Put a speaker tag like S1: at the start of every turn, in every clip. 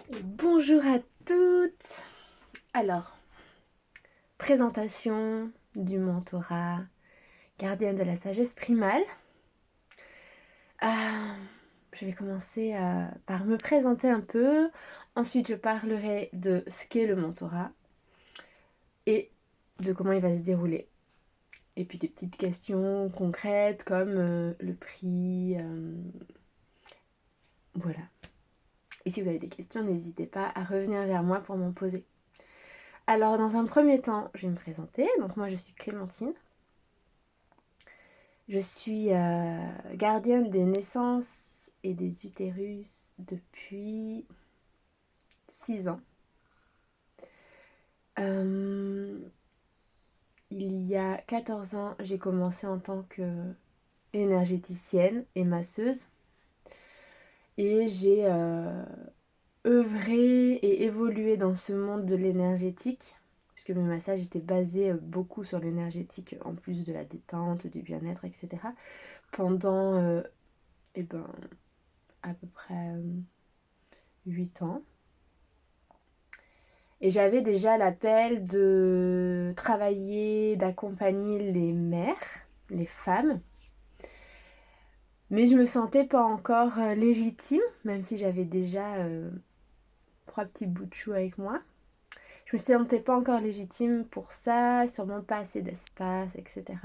S1: Bonjour à toutes. Alors, présentation du mentorat gardienne de la sagesse primale. Je vais commencer par me présenter un peu. Ensuite, je parlerai de ce qu'est le mentorat et de comment il va se dérouler. Et puis des petites questions concrètes comme le prix. Voilà. Et si vous avez des questions, n'hésitez pas à revenir vers moi pour m'en poser. Alors, dans un premier temps, je vais me présenter. Donc, moi, je suis Clémentine. Je suis gardienne des naissances et des utérus depuis 6 ans. Il y a 14 ans, j'ai commencé en tant qu'énergéticienne et masseuse. Et j'ai œuvré et évolué dans ce monde de l'énergétique, puisque mes massages étaient basés beaucoup sur l'énergétique, en plus de la détente, du bien-être, etc. Pendant à peu près 8 ans. Et j'avais déjà l'appel de travailler, d'accompagner les mères, les femmes. Mais je me sentais pas encore légitime, même si j'avais déjà 3 petits bouts de chou avec moi. Je me sentais pas encore légitime pour ça, sûrement pas assez d'espace, etc.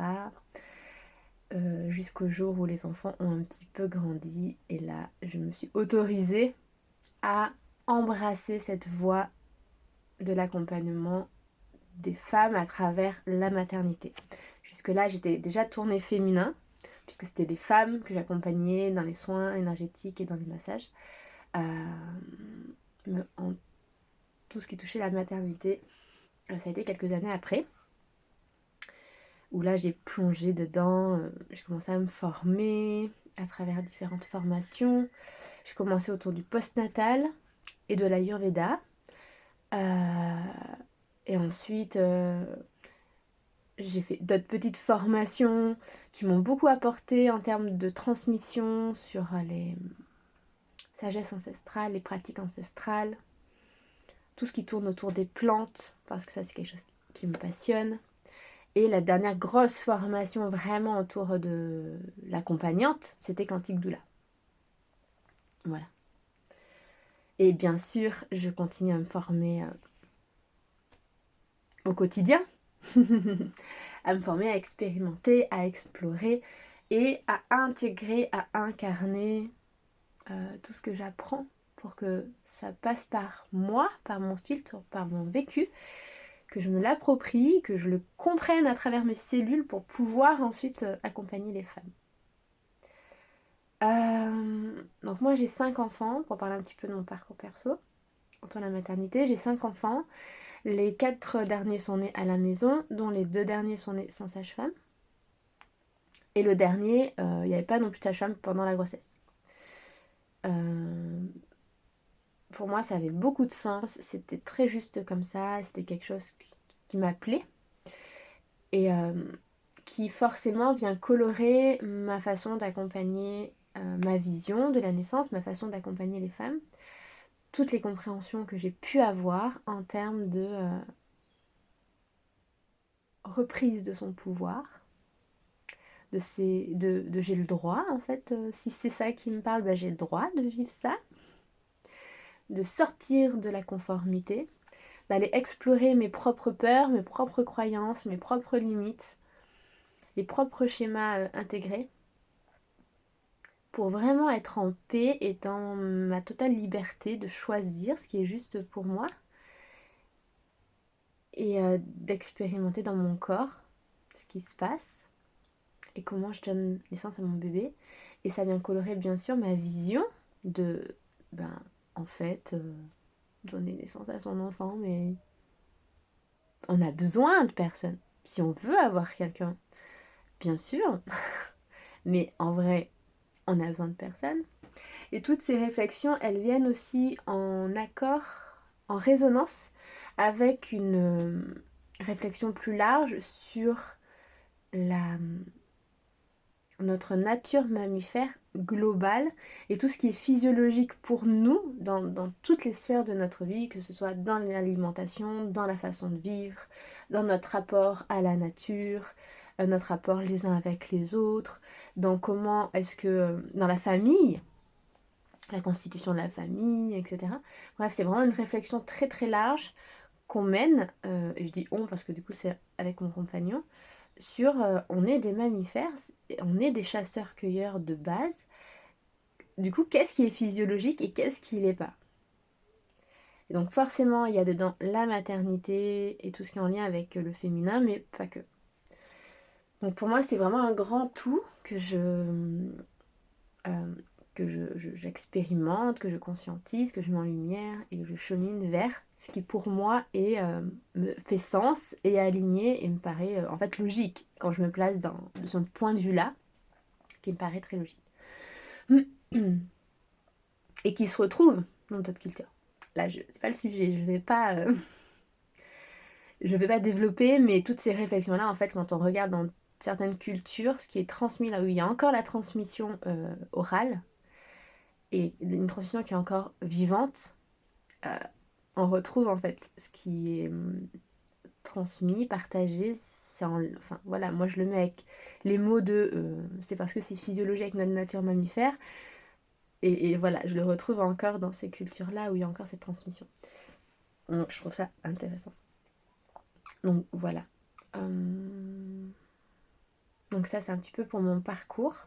S1: Jusqu'au jour où les enfants ont un petit peu grandi. Et là, je me suis autorisée à embrasser cette voie de l'accompagnement des femmes à travers la maternité. Jusque-là, j'étais déjà tournée féminin, puisque c'était des femmes que j'accompagnais dans les soins énergétiques et dans les massages. En tout ce qui touchait la maternité, ça a été quelques années après, où là j'ai plongé dedans, j'ai commencé à me former à travers différentes formations. J'ai commencé autour du postnatal et de l'Ayurveda. Et ensuite, j'ai fait d'autres petites formations qui m'ont beaucoup apporté en termes de transmission sur les sagesses ancestrales, les pratiques ancestrales, tout ce qui tourne autour des plantes, parce que ça c'est quelque chose qui me passionne. Et la dernière grosse formation vraiment autour de l'accompagnante, c'était Quantique Doula. Voilà. Et bien sûr, je continue à me former au quotidien, à me former, à expérimenter, à explorer et à intégrer, à incarner tout ce que j'apprends pour que ça passe par moi, par mon filtre, par mon vécu, que je me l'approprie, que je le comprenne à travers mes cellules pour pouvoir ensuite accompagner les femmes. Donc moi j'ai 5 enfants, pour parler un petit peu de mon parcours perso, autour de la maternité, j'ai 5 enfants. Les 4 derniers sont nés à la maison, dont les 2 derniers sont nés sans sage-femme. Et le dernier, il n'y avait pas non plus de sage-femme pendant la grossesse. Pour moi, ça avait beaucoup de sens, c'était très juste comme ça, c'était quelque chose qui m'appelait et qui forcément vient colorer ma façon d'accompagner ma vision de la naissance, ma façon d'accompagner les femmes, toutes les compréhensions que j'ai pu avoir en termes de reprise de son pouvoir, de j'ai le droit en fait, si c'est ça qui me parle, j'ai le droit de vivre ça, de sortir de la conformité, d'aller explorer mes propres peurs, mes propres croyances, mes propres limites, les propres schémas intégrés, pour vraiment être en paix et dans ma totale liberté de choisir ce qui est juste pour moi et d'expérimenter dans mon corps ce qui se passe et comment je donne naissance à mon bébé. Et ça vient colorer bien sûr ma vision de, en fait, donner naissance à son enfant, mais on a besoin de personne. Si on veut avoir quelqu'un, bien sûr, mais en vrai, on a besoin de personne. Et toutes ces réflexions, elles viennent aussi en accord, en résonance avec une réflexion plus large sur notre nature mammifère global et tout ce qui est physiologique pour nous dans toutes les sphères de notre vie, que ce soit dans l'alimentation, dans la façon de vivre, dans notre rapport à la nature, notre rapport les uns avec les autres, dans comment est-ce que dans la famille, la constitution de la famille, etc. Bref, c'est vraiment une réflexion très très large qu'on mène, et je dis on parce que du coup c'est avec mon compagnon, sur on est des mammifères, on est des chasseurs-cueilleurs de base. Du coup, qu'est-ce qui est physiologique et qu'est-ce qui l'est pas? Et donc forcément, il y a dedans la maternité et tout ce qui est en lien avec le féminin, mais pas que. Donc pour moi, c'est vraiment un grand tout j'expérimente, que je conscientise, que je mets en lumière et que je chemine vers ce qui pour moi me fait sens et est aligné et me paraît en fait logique quand je me place de ce point de vue-là, qui me paraît très logique. Et qui se retrouve dans d'autres cultures. Là, c'est pas le sujet, je vais pas développer, mais toutes ces réflexions-là, en fait, quand on regarde dans certaines cultures, ce qui est transmis là où il y a encore la transmission orale, et une transmission qui est encore vivante, on retrouve en fait ce qui est transmis, partagé, enfin voilà, moi je le mets avec les mots de c'est parce que c'est physiologique avec notre nature mammifère, et voilà, je le retrouve encore dans ces cultures-là où il y a encore cette transmission. Donc je trouve ça intéressant. Donc voilà. Donc ça, c'est un petit peu pour mon parcours.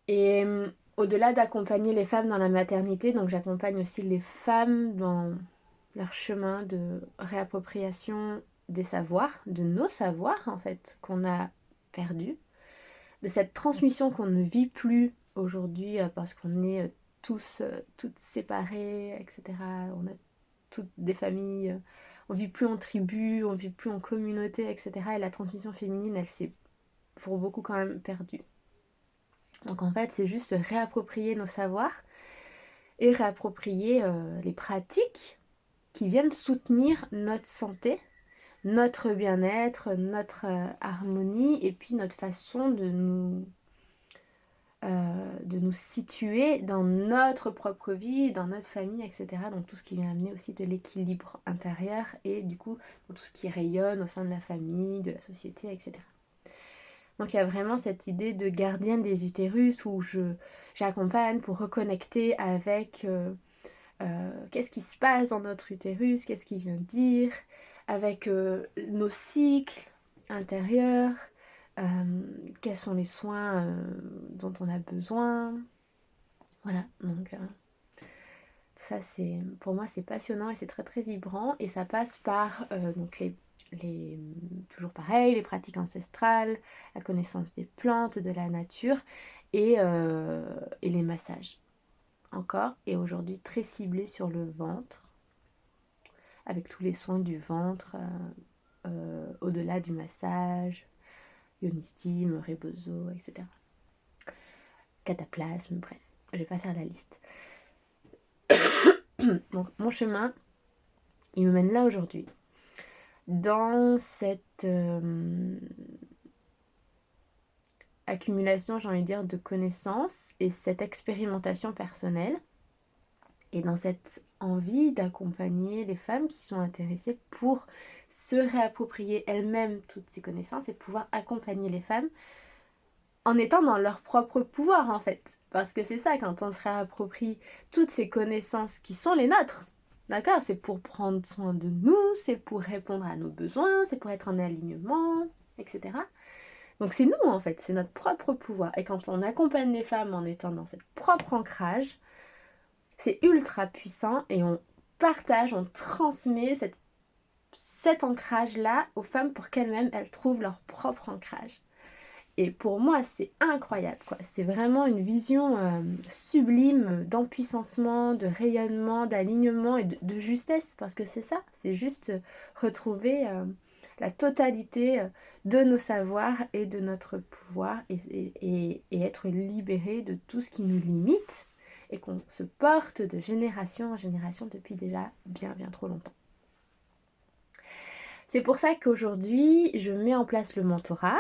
S1: Et au-delà d'accompagner les femmes dans la maternité, donc j'accompagne aussi les femmes dans leur chemin de réappropriation des savoirs, de nos savoirs en fait, qu'on a perdus, de cette transmission qu'on ne vit plus aujourd'hui parce qu'on est toutes séparées, etc. On a toutes des familles, on vit plus en tribu, on vit plus en communauté, etc. Et la transmission féminine, elle s'est pour beaucoup quand même perdue. Donc en fait, c'est juste réapproprier nos savoirs et réapproprier les pratiques qui viennent soutenir notre santé, notre bien-être, notre harmonie et puis notre façon de nous situer dans notre propre vie, dans notre famille, etc. Donc tout ce qui vient amener aussi de l'équilibre intérieur et du coup tout ce qui rayonne au sein de la famille, de la société, etc. Donc il y a vraiment cette idée de gardienne des utérus où j'accompagne pour reconnecter avec qu'est-ce qui se passe dans notre utérus, qu'est-ce qu'il vient dire, avec nos cycles intérieurs, quels sont les soins dont on a besoin. Voilà, donc ça c'est pour moi c'est passionnant et c'est très très vibrant et ça passe par donc toujours pareil, les pratiques ancestrales, la connaissance des plantes, de la nature et les massages. Encore, et aujourd'hui très ciblé sur le ventre, avec tous les soins du ventre, au-delà du massage, ionistim, rebozo, etc. Cataplasme, bref, je vais pas faire la liste. Donc mon chemin, il me mène là aujourd'hui, dans cette accumulation, j'ai envie de dire, de connaissances et cette expérimentation personnelle et dans cette envie d'accompagner les femmes qui sont intéressées pour se réapproprier elles-mêmes toutes ces connaissances et pouvoir accompagner les femmes en étant dans leur propre pouvoir en fait. Parce que c'est ça, quand on se réapproprie toutes ces connaissances qui sont les nôtres, d'accord? C'est pour prendre soin de nous, c'est pour répondre à nos besoins, c'est pour être en alignement, etc. Donc c'est nous en fait, c'est notre propre pouvoir. Et quand on accompagne les femmes en étant dans cette propre ancrage, c'est ultra puissant et on partage, on transmet cet ancrage-là aux femmes pour qu'elles-mêmes, elles trouvent leur propre ancrage. Et pour moi, c'est incroyable, quoi. C'est vraiment une vision sublime d'empuissancement, de rayonnement, d'alignement et de justesse, parce que c'est ça, c'est juste retrouver la totalité de nos savoirs et de notre pouvoir et être libéré de tout ce qui nous limite et qu'on se porte de génération en génération depuis déjà bien bien trop longtemps. C'est pour ça qu'aujourd'hui, je mets en place le mentorat.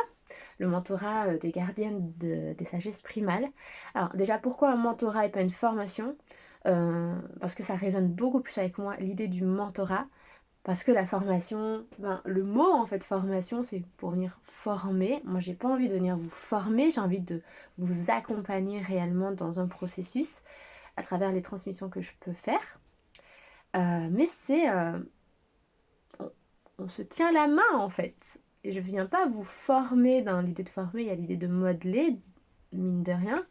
S1: le mentorat des gardiennes des sagesses primales. Alors déjà, pourquoi un mentorat et pas une formation? Parce que ça résonne beaucoup plus avec moi, l'idée du mentorat. Parce que la formation, ben, le mot en fait formation, c'est pour venir former. Moi, j'ai pas envie de venir vous former, j'ai envie de vous accompagner réellement dans un processus à travers les transmissions que je peux faire. Mais c'est... on se tient la main en fait. Et je viens pas vous former dans l'idée de former, il y a l'idée de modeler, mine de rien.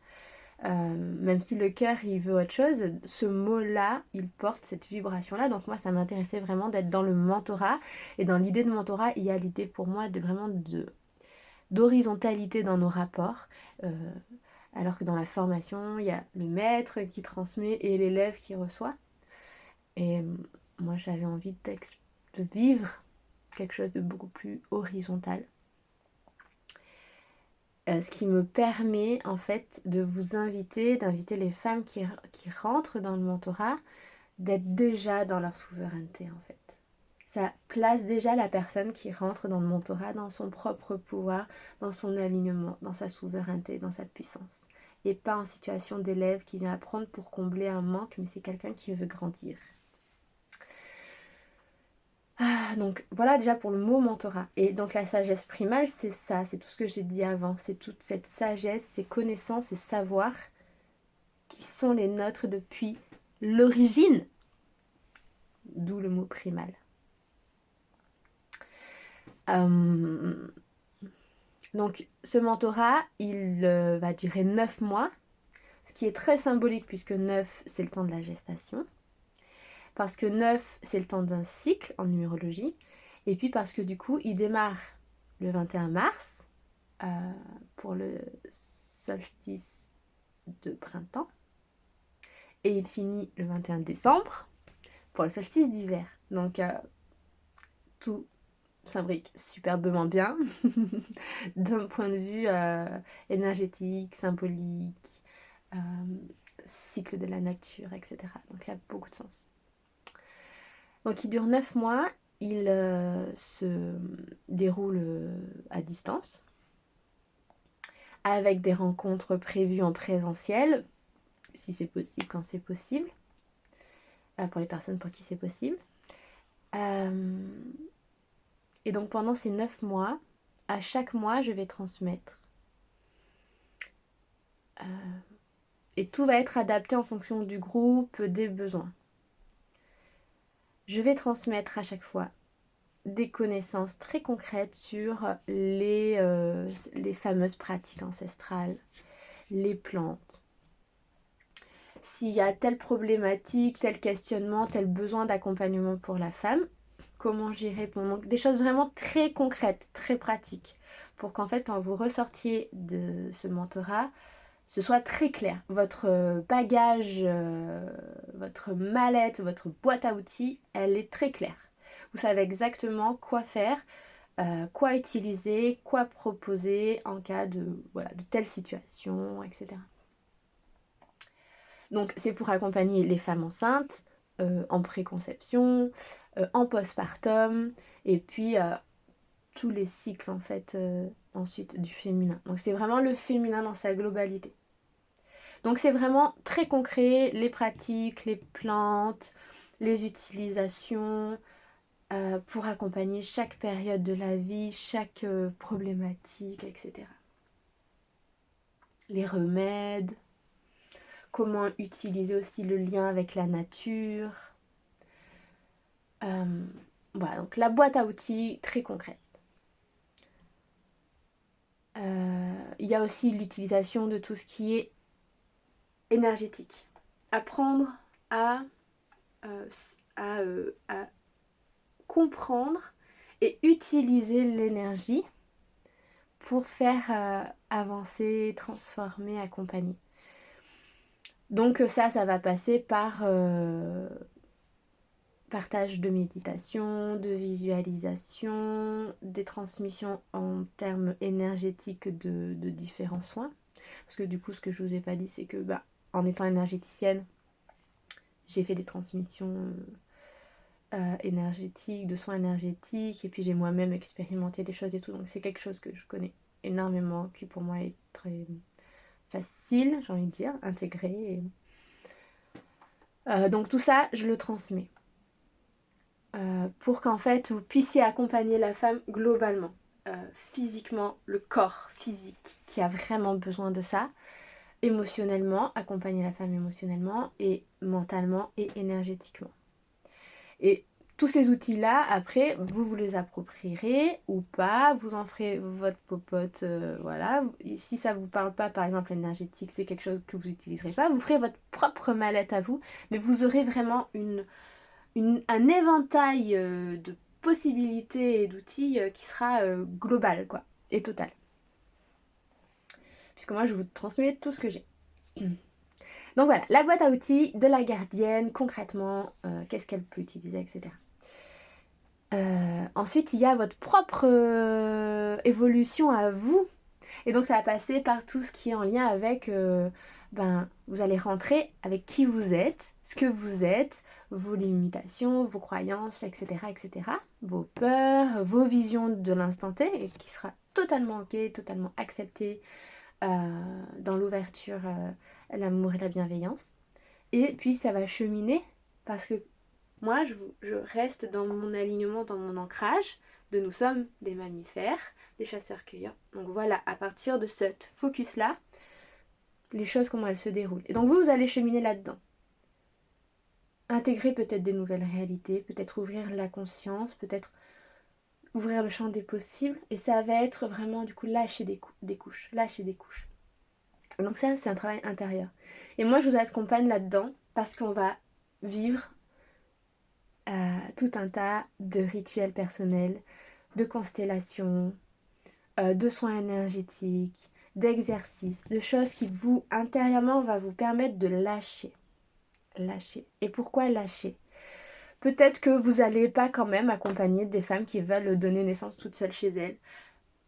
S1: Même si le cœur il veut autre chose, ce mot-là, il porte cette vibration-là. Donc moi, ça m'intéressait vraiment d'être dans le mentorat. Et dans l'idée de mentorat, il y a l'idée pour moi de vraiment d'horizontalité dans nos rapports. Alors que dans la formation, il y a le maître qui transmet et l'élève qui reçoit. Et moi, j'avais envie de vivre quelque chose de beaucoup plus horizontal. Ce qui me permet en fait de vous d'inviter les femmes qui rentrent dans le mentorat, d'être déjà dans leur souveraineté en fait. Ça place déjà la personne qui rentre dans le mentorat dans son propre pouvoir, dans son alignement, dans sa souveraineté, dans sa puissance. Et pas en situation d'élève qui vient apprendre pour combler un manque, mais c'est quelqu'un qui veut grandir. Donc voilà déjà pour le mot mentorat. Et donc la sagesse primale, c'est ça, c'est tout ce que j'ai dit avant. C'est toute cette sagesse, ces connaissances, ces savoirs qui sont les nôtres depuis l'origine. D'où le mot primal. Donc ce mentorat, il va durer 9 mois, ce qui est très symbolique puisque 9, c'est le temps de la gestation. Parce que 9, c'est le temps d'un cycle en numérologie. Et puis parce que du coup, il démarre le 21 mars pour le solstice de printemps. Et il finit le 21 décembre pour le solstice d'hiver. Donc tout s'imbrique superbement bien d'un point de vue énergétique, symbolique, cycle de la nature, etc. Donc il y a beaucoup de sens. Donc il dure 9 mois, il se déroule à distance, avec des rencontres prévues en présentiel, si c'est possible, quand c'est possible, pour les personnes pour qui c'est possible. Et donc pendant ces 9 mois, à chaque mois, je vais transmettre. Et tout va être adapté en fonction du groupe, des besoins. Je vais transmettre à chaque fois des connaissances très concrètes sur les fameuses pratiques ancestrales, les plantes. S'il y a telle problématique, tel questionnement, tel besoin d'accompagnement pour la femme, comment j'y réponds. Donc des choses vraiment très concrètes, très pratiques, pour qu'en fait quand vous ressortiez de ce mentorat, ce soit très clair. Votre bagage, votre mallette, votre boîte à outils, elle est très claire. Vous savez exactement quoi faire, quoi utiliser, quoi proposer en cas de telle situation, etc. Donc c'est pour accompagner les femmes enceintes, en préconception, en postpartum, et puis tous les cycles en fait ensuite du féminin. Donc c'est vraiment le féminin dans sa globalité. Donc c'est vraiment très concret, les pratiques, les plantes, les utilisations pour accompagner chaque période de la vie, chaque problématique, etc. Les remèdes, comment utiliser aussi le lien avec la nature. Voilà, donc la boîte à outils très concrète. Il y a aussi l'utilisation de tout ce qui est énergétique. Apprendre à comprendre et utiliser l'énergie pour faire avancer, transformer, accompagner. Donc ça va passer par partage de méditation, de visualisation, des transmissions en termes énergétiques de différents soins. Parce que du coup, ce que je vous ai pas dit, c'est que en étant énergéticienne, j'ai fait des transmissions énergétiques, de soins énergétiques, et puis j'ai moi-même expérimenté des choses et tout, donc c'est quelque chose que je connais énormément, qui pour moi est très facile, j'ai envie de dire, intégré. Donc tout ça, je le transmets. Pour qu'en fait, vous puissiez accompagner la femme globalement. Physiquement, le corps physique qui a vraiment besoin de ça. Émotionnellement, accompagner la femme émotionnellement et mentalement et énergétiquement. Et tous ces outils-là, après, vous les approprierez ou pas, vous en ferez votre popote, voilà. Si ça vous parle pas, par exemple, l'énergétique, c'est quelque chose que vous n'utiliserez pas, vous ferez votre propre mallette à vous, mais vous aurez vraiment un éventail de possibilités et d'outils qui sera global, quoi, et total. Puisque moi, je vous transmets tout ce que j'ai. Donc voilà, la boîte à outils de la gardienne, concrètement, qu'est-ce qu'elle peut utiliser, etc. Ensuite, il y a votre propre évolution à vous. Et donc, ça va passer par tout ce qui est en lien avec... vous allez rentrer avec qui vous êtes, ce que vous êtes, vos limitations, vos croyances, etc., etc. Vos peurs, vos visions de l'instant T, et qui sera totalement ok, totalement accepté dans l'ouverture, l'amour et la bienveillance. Et puis, ça va cheminer parce que moi, je reste dans mon alignement, dans mon ancrage de nous sommes des mammifères, des chasseurs-cueilleurs. Donc voilà, à partir de ce focus-là, les choses, comment elles se déroulent. Et donc vous allez cheminer là-dedans. Intégrer peut-être des nouvelles réalités, peut-être ouvrir la conscience, peut-être ouvrir le champ des possibles. Et ça va être vraiment, du coup, lâcher des couches, lâcher des couches. Donc ça, c'est un travail intérieur. Et moi, je vous accompagne là-dedans parce qu'on va vivre tout un tas de rituels personnels, de constellations, de soins énergétiques, d'exercices, de choses qui vous, intérieurement, va vous permettre de lâcher. Lâcher. Et pourquoi lâcher? Peut-être que vous n'allez pas quand même accompagner des femmes qui veulent donner naissance toutes seules chez elles.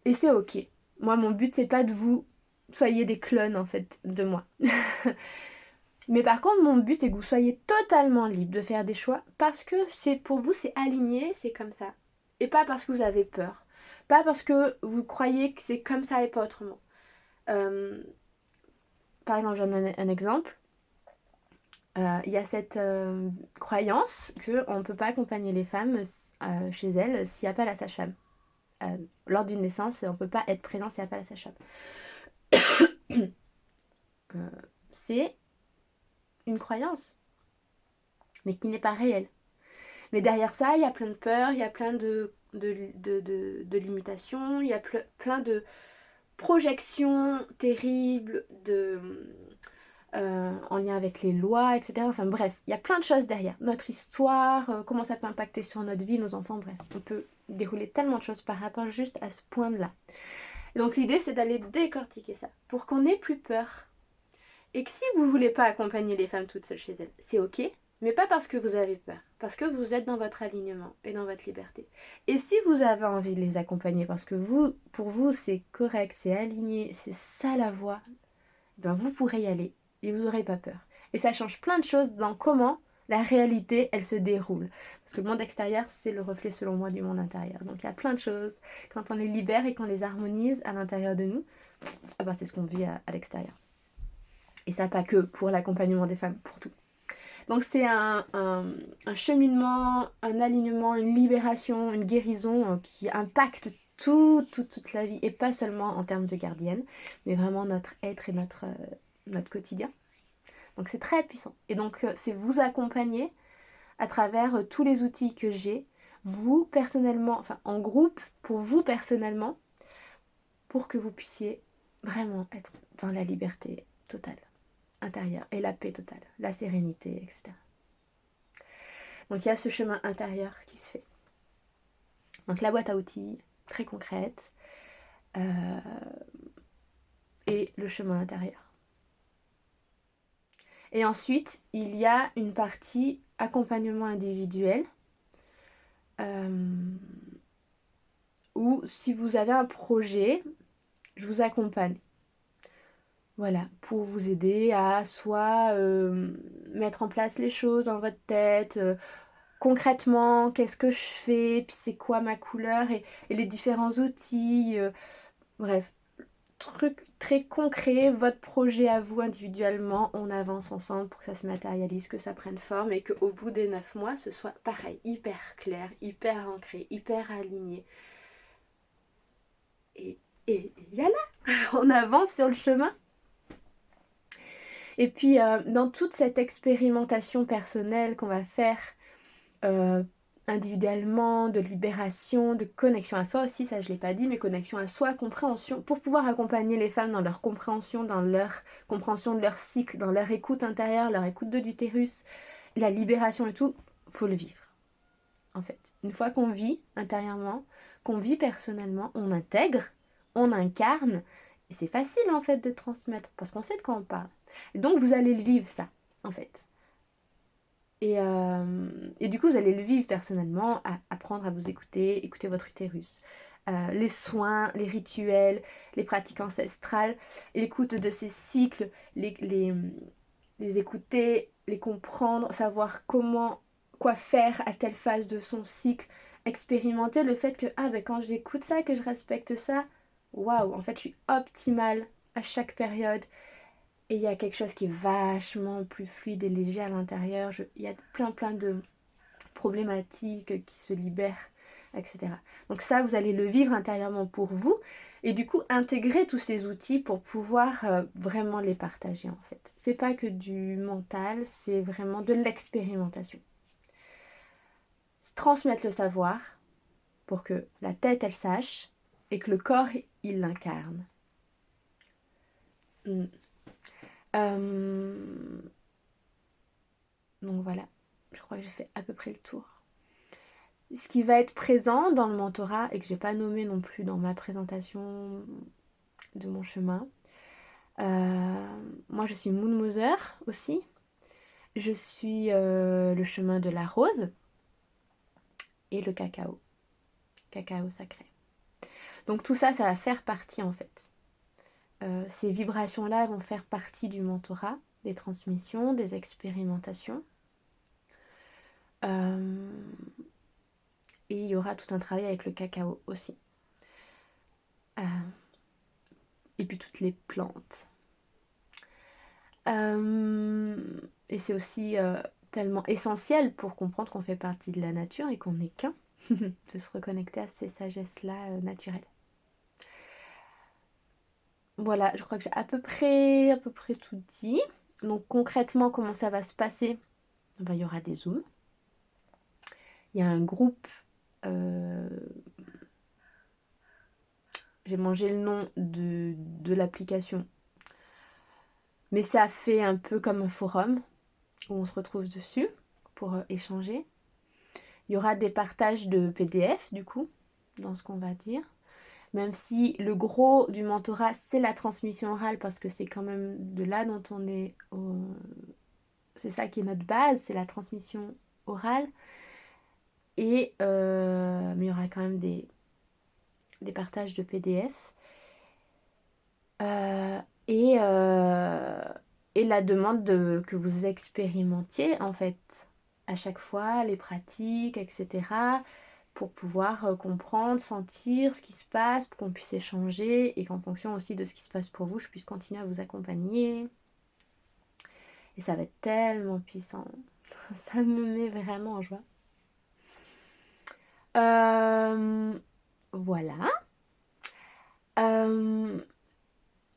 S1: Et c'est ok. Moi, mon but, c'est pas de vous soyez des clones, en fait, de moi. Mais par contre, mon but, c'est que vous soyez totalement libre de faire des choix parce que c'est pour vous, c'est aligné, c'est comme ça. Et pas parce que vous avez peur. Pas parce que vous croyez que c'est comme ça et pas autrement. Par exemple, j'en donne un exemple. Il y a cette croyance qu'on ne peut pas accompagner les femmes chez elles s'il n'y a pas la sage-femme. Lors d'une naissance, on ne peut pas être présent s'il n'y a pas la sage-femme. C'est une croyance, mais qui n'est pas réelle. Mais derrière ça, il y a plein de peurs, il y a plein de limitations, il y a plein de projections terribles en lien avec les lois, etc. Enfin bref, il y a plein de choses derrière. Notre histoire, comment ça peut impacter sur notre vie, nos enfants, bref. On peut dérouler tellement de choses par rapport juste à ce point-là. Et donc l'idée, c'est d'aller décortiquer ça pour qu'on n'ait plus peur. Et que si vous ne voulez pas accompagner les femmes toutes seules chez elles, c'est ok, mais pas parce que vous avez peur, parce que vous êtes dans votre alignement et dans votre liberté. Et si vous avez envie de les accompagner parce que pour vous, c'est correct, c'est aligné, c'est ça la voie, ben vous pourrez y aller et vous n'aurez pas peur. Et ça change plein de choses dans comment la réalité, elle se déroule. Parce que le monde extérieur, c'est le reflet, selon moi, du monde intérieur. Donc il y a plein de choses. Quand on les libère et qu'on les harmonise à l'intérieur de nous, ah ben, c'est ce qu'on vit à l'extérieur. Et ça, pas que pour l'accompagnement des femmes, pour tout. Donc c'est un cheminement, un alignement, une libération, une guérison qui impacte toute la vie. Et pas seulement en termes de gardienne, mais vraiment notre être et notre quotidien. Donc c'est très puissant. Et donc c'est vous accompagner à travers tous les outils que j'ai, vous personnellement, enfin en groupe, pour vous personnellement, pour que vous puissiez vraiment être dans la liberté totale intérieure et la paix totale, la sérénité, etc. Donc il y a ce chemin intérieur qui se fait. Donc la boîte à outils, très concrète, et le chemin intérieur. Et ensuite, il y a une partie accompagnement individuel, où si vous avez un projet, je vous accompagne. Voilà, pour vous aider à soit mettre en place les choses dans votre tête, concrètement, qu'est-ce que je fais, puis c'est quoi ma couleur et les différents outils. Bref, truc très concret, votre projet à vous individuellement, on avance ensemble pour que ça se matérialise, que ça prenne forme et qu'au bout des 9 mois, ce soit pareil, hyper clair, hyper ancré, hyper aligné. Et yalla, on avance sur le chemin. Et puis, dans toute cette expérimentation personnelle qu'on va faire individuellement, de libération, de connexion à soi aussi, ça je ne l'ai pas dit, mais connexion à soi, compréhension, pour pouvoir accompagner les femmes dans leur compréhension, dans leur compréhension de leur cycle, dans leur écoute intérieure, leur écoute de l'utérus, la libération et tout, faut le vivre, en fait. Une fois qu'on vit intérieurement, qu'on vit personnellement, on intègre, on incarne, et c'est facile en fait de transmettre, parce qu'on sait de quoi on parle. Et donc vous allez le vivre ça, en fait. Et du coup, vous allez le vivre personnellement, apprendre à vous écouter, écouter votre utérus. Les soins, les rituels, les pratiques ancestrales, l'écoute de ces cycles, les écouter, les comprendre, savoir quoi faire à telle phase de son cycle, expérimenter le fait que quand j'écoute ça, que je respecte ça, waouh, en fait je suis optimale à chaque période. Et il y a quelque chose qui est vachement plus fluide et léger à l'intérieur. Il y a plein de problématiques qui se libèrent, etc. Donc ça, vous allez le vivre intérieurement pour vous. Et du coup, intégrer tous ces outils pour pouvoir vraiment les partager, en fait. C'est pas que du mental, c'est vraiment de l'expérimentation. Transmettre le savoir pour que la tête, elle sache, et que le corps, il l'incarne. Donc voilà, je crois que j'ai fait à peu près le tour. Ce qui va être présent dans le mentorat, et que j'ai pas nommé non plus dans ma présentation de mon chemin, moi je suis Moon Mother aussi. Je suis le chemin de la rose et le cacao sacré. Donc tout ça, ça va faire partie en fait. Ces vibrations-là vont faire partie du mentorat, des transmissions, des expérimentations. Et il y aura tout un travail avec le cacao aussi. Et puis toutes les plantes. Et c'est aussi tellement essentiel pour comprendre qu'on fait partie de la nature et qu'on n'est qu'un, de se reconnecter à ces sagesses-là naturelles. Voilà, je crois que j'ai à peu près tout dit. Donc concrètement, comment ça va se passer? Il y aura des Zooms. Il y a un groupe... j'ai mangé le nom de l'application. Mais ça fait un peu comme un forum où on se retrouve dessus pour échanger. Il y aura des partages de PDF du coup, dans ce qu'on va dire. Même si le gros du mentorat, c'est la transmission orale parce que c'est quand même de là dont on est... C'est ça qui est notre base, c'est la transmission orale. Mais il y aura quand même des partages de PDF. Et la demande que vous expérimentiez en fait à chaque fois les pratiques, etc. pour pouvoir comprendre, sentir ce qui se passe, pour qu'on puisse échanger et qu'en fonction aussi de ce qui se passe pour vous, je puisse continuer à vous accompagner. Et ça va être tellement puissant. Ça me met vraiment en joie. Voilà.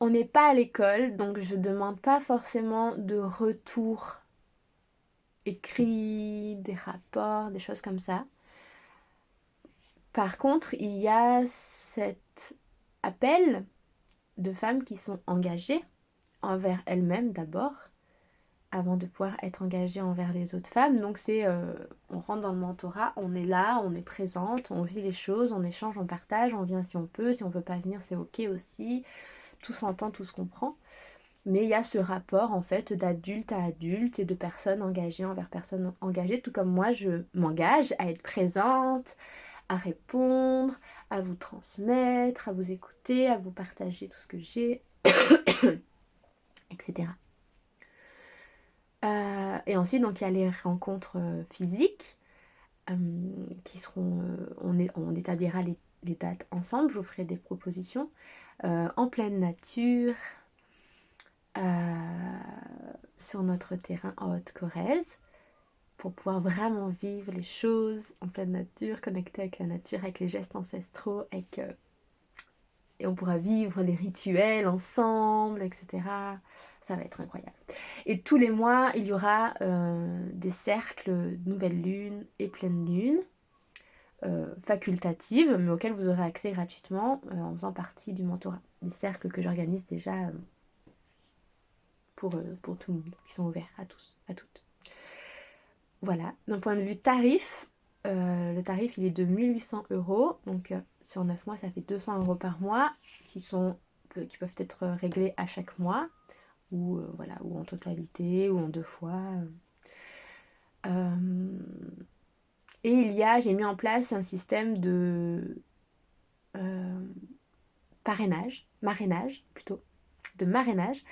S1: On n'est pas à l'école, donc je ne demande pas forcément de retour écrit, des rapports, des choses comme ça. Par contre, il y a cet appel de femmes qui sont engagées envers elles-mêmes d'abord, avant de pouvoir être engagées envers les autres femmes. Donc on rentre dans le mentorat, on est là, on est présente, on vit les choses, on échange, on partage, on vient si on peut peut pas venir, c'est ok aussi. Tout s'entend, tout se comprend. Mais il y a ce rapport en fait d'adulte à adulte et de personnes engagées envers personnes engagées, tout comme moi je m'engage à être présente, à répondre, à vous transmettre, à vous écouter, à vous partager tout ce que j'ai, etc. Et ensuite donc il y a les rencontres physiques qui seront, on établira les dates ensemble, je vous ferai des propositions. en pleine nature, sur notre terrain en Haute-Corrèze, pour pouvoir vraiment vivre les choses en pleine nature, connecter avec la nature, avec les gestes ancestraux, et on pourra vivre les rituels ensemble, etc. Ça va être incroyable. Et tous les mois, il y aura des cercles nouvelle lune et pleine lune, facultatives, mais auxquelles vous aurez accès gratuitement en faisant partie du mentorat. Des cercles que j'organise déjà pour tout le monde, qui sont ouverts à tous, à toutes. Voilà, d'un point de vue tarif, le tarif il est de 1800 €, donc sur 9 mois ça fait 200 € par mois qui peuvent être réglés à chaque mois, ou voilà, ou en totalité, ou en 2 fois. Et j'ai mis en place un système de marrainage plutôt, de marrainage,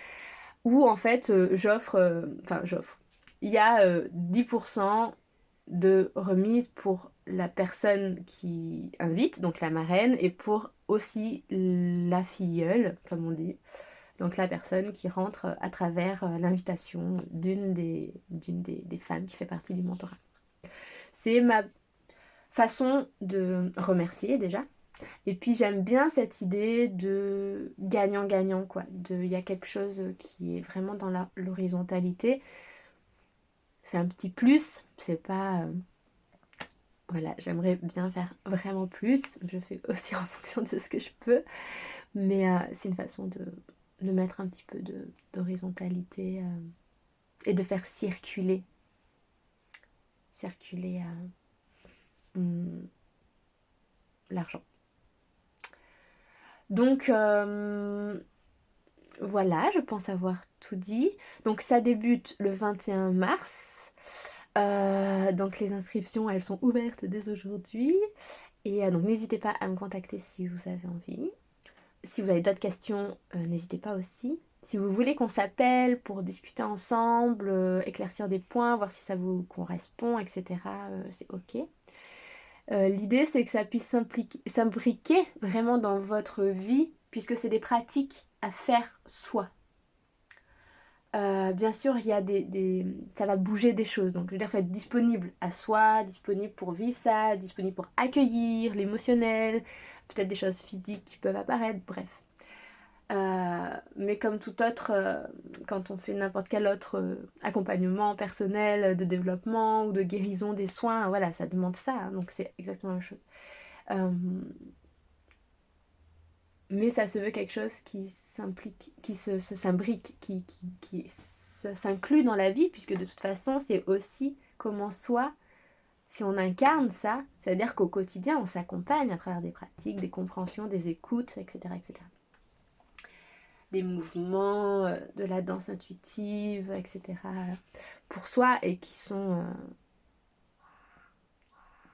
S1: où en fait j'offre. Il y a 10% de remise pour la personne qui invite, donc la marraine, et pour aussi la filleule, comme on dit, donc la personne qui rentre à travers l'invitation d'une des femmes qui fait partie du mentorat. C'est ma façon de remercier déjà. Et puis j'aime bien cette idée de gagnant-gagnant, quoi. Il y a quelque chose qui est vraiment dans l'horizontalité. C'est un petit plus, c'est pas... voilà, j'aimerais bien faire vraiment plus. Je fais aussi en fonction de ce que je peux. Mais c'est une façon de mettre un petit peu d'horizontalité et de faire circuler l'argent. Donc voilà, je pense avoir tout dit. Donc ça débute le 21 mars. Donc les inscriptions, elles sont ouvertes dès aujourd'hui. Et donc n'hésitez pas à me contacter si vous avez envie. Si vous avez d'autres questions, n'hésitez pas aussi. Si vous voulez qu'on s'appelle pour discuter ensemble, éclaircir des points, voir si ça vous correspond, etc., c'est ok. L'idée, c'est que ça puisse s'imbriquer vraiment dans votre vie, puisque c'est des pratiques à faire soi. Bien sûr, il y a ça va bouger des choses. Donc, je veux dire, faut être disponible à soi, disponible pour vivre ça, disponible pour accueillir l'émotionnel, peut-être des choses physiques qui peuvent apparaître, bref. Mais comme tout autre, quand on fait n'importe quel autre accompagnement personnel, de développement ou de guérison des soins, voilà, ça demande ça, hein, donc c'est exactement la même chose. Mais ça se veut quelque chose qui s'implique, qui s'imbrique, qui s'inclut dans la vie, puisque de toute façon, c'est aussi comment soi, si on incarne ça, c'est-à-dire qu'au quotidien, on s'accompagne à travers des pratiques, des compréhensions, des écoutes, etc., etc. Des mouvements, de la danse intuitive, etc. pour soi et qui sont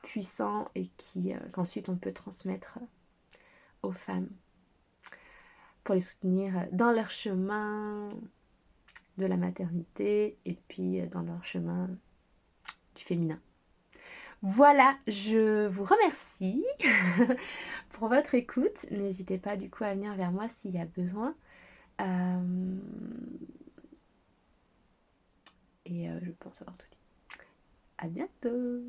S1: puissants et qu'ensuite on peut transmettre aux femmes pour les soutenir dans leur chemin de la maternité et puis dans leur chemin du féminin. Voilà, je vous remercie pour votre écoute. N'hésitez pas du coup à venir vers moi s'il y a besoin. Et je pense avoir tout dit. À bientôt!